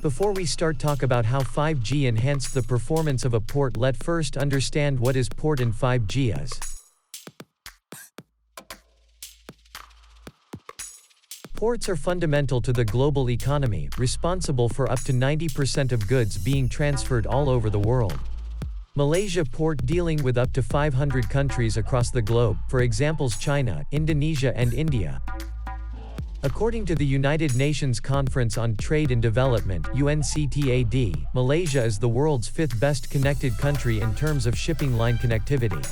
Before we start talk about how 5G enhanced the performance of a port, let first understand what is port and 5G is. Ports are fundamental to the global economy, responsible for up to 90% of goods being transferred all over the world. Malaysia port dealing with up to 500 countries across the globe, for examples China, Indonesia and India. According to the United Nations Conference on Trade and Development (UNCTAD), Malaysia is the world's fifth best connected country in terms of shipping line connectivity.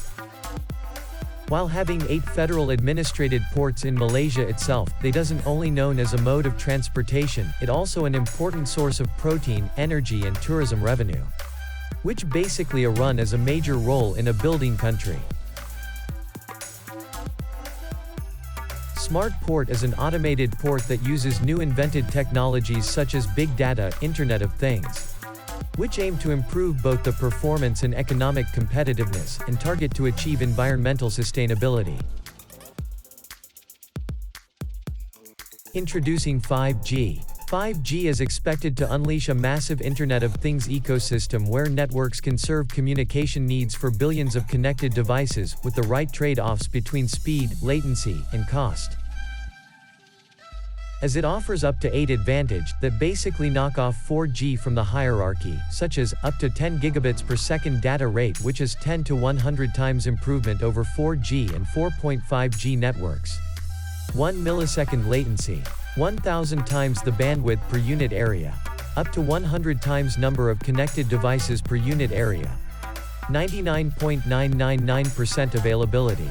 While having 8 federal administrated ports in Malaysia itself, they doesn't only known as a mode of transportation, it also an important source of protein, energy and tourism revenue, which basically run as a major role in a building country. Smart Port is an automated port that uses new invented technologies such as big data, Internet of Things, which aim to improve both the performance and economic competitiveness, and target to achieve environmental sustainability. Introducing 5G. 5G is expected to unleash a massive Internet of Things ecosystem where networks can serve communication needs for billions of connected devices, with the right trade-offs between speed, latency, and cost. As it offers up to 8 advantage, that basically knock off 4G from the hierarchy, such as, up to 10 gigabits per second data rate, which is 10 to 100 times improvement over 4G and 4.5G networks. 1 millisecond latency. 1000 times the bandwidth per unit area. Up to 100 times number of connected devices per unit area. 99.999% availability.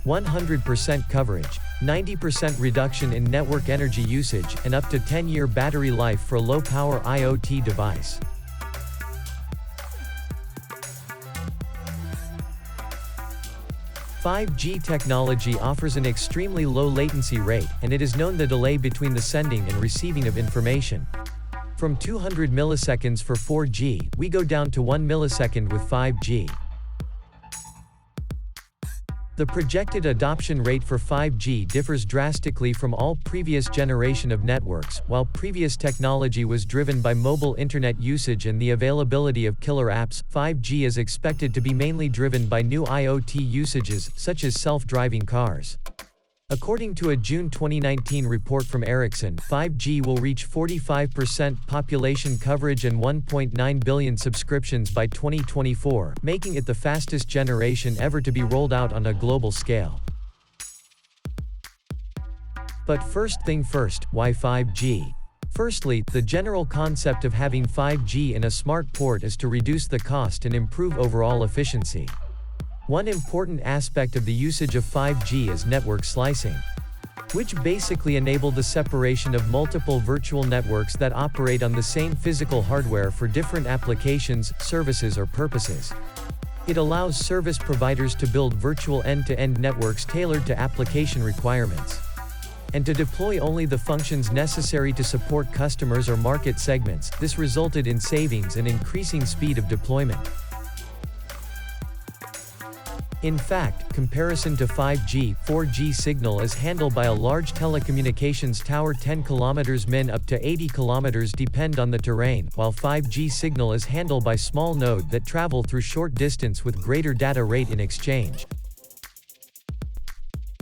100% coverage. 90% reduction in network energy usage, and up to 10-year battery life for low-power IoT device. "5G technology offers an extremely low latency rate, and it is known the delay between the sending and receiving of information. From 200 milliseconds for 4G, we go down to 1 millisecond with 5G. The projected adoption rate for 5G differs drastically from all previous generation of networks. While previous technology was driven by mobile internet usage and the availability of killer apps, 5G is expected to be mainly driven by new IoT usages, such as self-driving cars. According to a June 2019 report from Ericsson, 5G will reach 45% population coverage and 1.9 billion subscriptions by 2024, making it the fastest generation ever to be rolled out on a global scale. But first thing first, why 5G? Firstly, the general concept of having 5G in a smart port is to reduce the cost and improve overall efficiency. One important aspect of the usage of 5G is network slicing, which basically enable the separation of multiple virtual networks that operate on the same physical hardware for different applications, services or purposes. It allows service providers to build virtual end-to-end networks tailored to application requirements, and to deploy only the functions necessary to support customers or market segments. This resulted in savings and increasing speed of deployment. In fact, comparison to 5G, 4G signal is handled by a large telecommunications tower 10 km min up to 80 km depend on the terrain, while 5G signal is handled by small node that travel through short distance with greater data rate in exchange.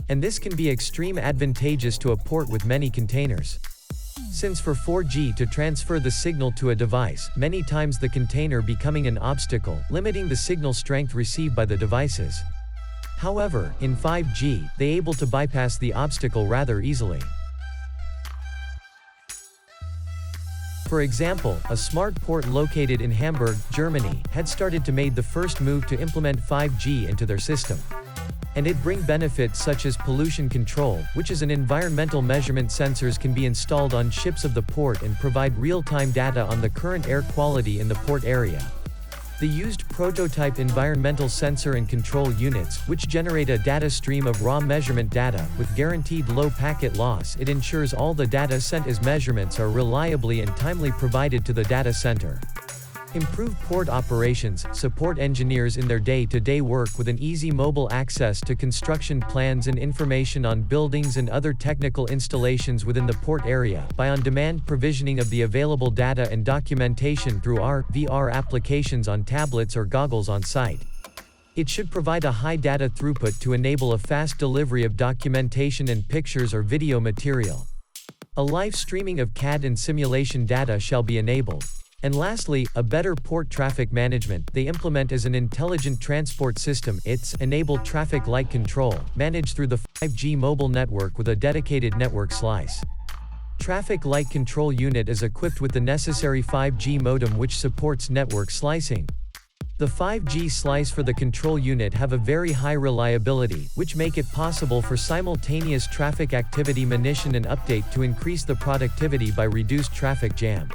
And this can be extreme advantageous to a port with many containers. Since for 4G to transfer the signal to a device, many times the container becoming an obstacle, limiting the signal strength received by the devices. However, in 5G, they able to bypass the obstacle rather easily. For example, a smart port located in Hamburg, Germany, had started to make the first move to implement 5G into their system. And it bring benefits such as pollution control, which is an environmental measurement sensors can be installed on ships of the port and provide real-time data on the current air quality in the port area. The used prototype environmental sensor and control units, which generate a data stream of raw measurement data, with guaranteed low packet loss. It ensures all the data sent as measurements are reliably and timely provided to the data center. Improve port operations, support engineers in their day-to-day work with an easy mobile access to construction plans and information on buildings and other technical installations within the port area, by on-demand provisioning of the available data and documentation through AR/VR applications on tablets or goggles on site. It should provide a high data throughput to enable a fast delivery of documentation and pictures or video material. A live streaming of CAD and simulation data shall be enabled. And lastly, a better port traffic management. They implement as an intelligent transport system. It's enable traffic light control, managed through the 5G mobile network with a dedicated network slice. Traffic light control unit is equipped with the necessary 5G modem which supports network slicing. The 5G slice for the control unit have a very high reliability, which make it possible for simultaneous traffic activity monition and update to increase the productivity by reduced traffic jam.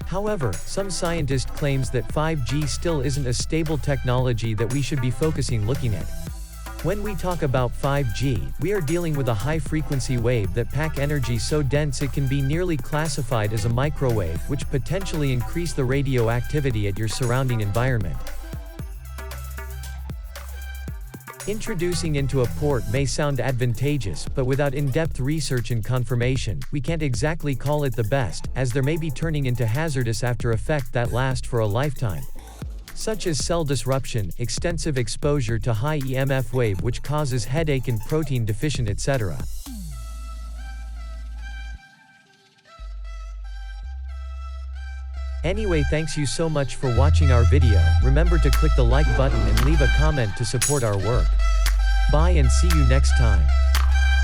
However, some scientist claims that 5G still isn't a stable technology that we should be looking at. When we talk about 5G, we are dealing with a high-frequency wave that pack energy so dense it can be nearly classified as a microwave, which potentially increase the radioactivity at your surrounding environment. Introducing into a port may sound advantageous, but without in-depth research and confirmation, we can't exactly call it the best, as there may be turning into hazardous after effect that last for a lifetime. Such as cell disruption, extensive exposure to high EMF wave which causes headache and protein deficient etc. Anyway, thanks you so much for watching our video. Remember to click the like button and leave a comment to support our work. Bye and see you next time.